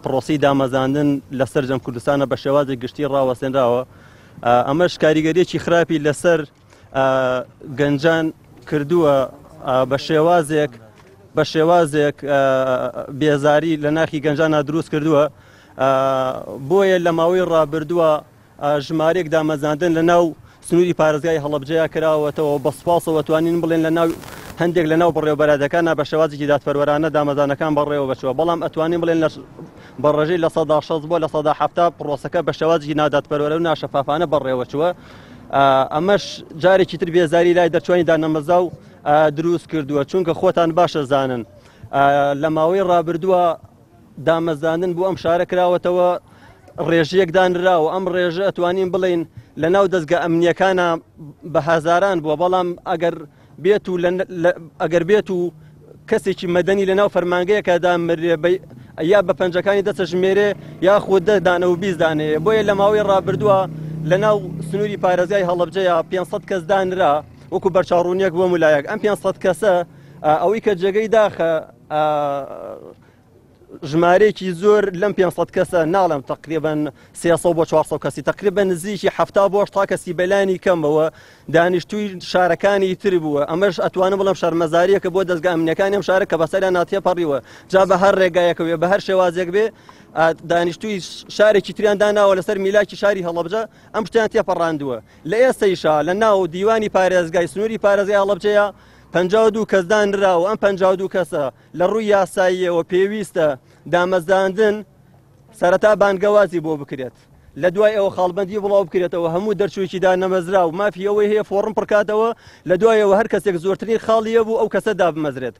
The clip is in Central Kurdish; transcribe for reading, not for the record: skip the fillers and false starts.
پرۆسی دامەزاندن لە سەرجەم کوردستانە بە شێوازێک گشتی ڕاوەسێنراوە. ئەمەش کاریگەریەکی خراپی لەسەر گەنجان کردووە بە شێوازێک بێزاری لە ناخی گەنجانە دروست کردووە. بۆیە لە ماوەی ڕابردووە ژمارەیەک دامەزاندن لە ناو سنووری پارێزگای هەڵەبجەیە کراوەتەوە بە سوپاسەوە توانین بڵێن لە ناو هەندێک لە ناو بەڕێوەبەرادەکانە بە شێوازێکی دادپەروەرانە دامەزانەکان بەڕێوە بچووە، بەڵام ئەتوانین بڵێن بە ڕێژەی لە 160 بۆ لە 170 پرۆسەکە بە شێوازێکی نادادپەروەرە و ناشەفافانە بەڕێوە چووە. ئەمەش جارێکی تر بێزاری لای دەرچوانی دانەمەزا و دروست کردووە، چونکە خۆتان باشە زانن لە ماوەی ڕابردووە دامەزاندن بۆ ئەم شارە کراوەتەوە ڕێژەیەک دانراوە. ئەم ڕێژە ئەتوانین بڵین لە ناو دەستگا ئەمنیەکانە بە هەزاران بووە، بەڵام ئەگەر بێت و کەسێکی مەدەنی لە ناو فەرمانگەیەکەدا مرێ یا بە پەنجەکانی دەچەژمێرێ یا خۆ 10 دانە و 20 دانەیە. بۆیە لە ماوەی ڕابردووە لە ناو سنووری پارێزگای هەڵەبجەیە 500 کەس دانرا وەکو بەرچاڕوونیەک بۆ مولایەک. ئەم 500 کەسە ئەوەی کە جێگەی داخە ژمارەیەکی زۆر لەم 500 کەسە ناڵم تقریبا 300 بۆ 400 کەسی تقریبا نزیکی 70 بۆ 80 کەسی بەلانی کەمەوە دانیشتووی شارەکانی تر بووە. ئەمەش ئەتوانم بڵم شەرمەزاریەکە بۆ دەستگا ئەمنیەکانی ئەم شارە کە بەسەریان ناتیە پەڕیوە، جا بە هەر ڕێگایەکەوێ بە هەر شێوازێک بێ دانیشتووی شارێکی تریان داناوە لەسەر میلاکی شاری هەڵەبجە ئەم شتیان تێپەڕاندووە. لە ئێستەیشا لە ناو دیوانی پارێزگای سنووری پارێزگای هەڵەبجەیە 52 کەس دانراوە. ئەم 52 کەسە لە ڕووی یاساییەوە پێویستە دامەزاندن سەرەتا بانگەوازی بۆ بکرێت، لە دوای ئەوە خاڵبەندی بڵاو بکرێتەوە، هەموو دەرچوویکی دانەمەزرا و مافی ئەوەی هەیە فۆڕم پڕکاتەوە، لە دوایەوە هەر کەسێک زۆرترین خاڵیە بوو ئەو کەسە دابمەزرێت.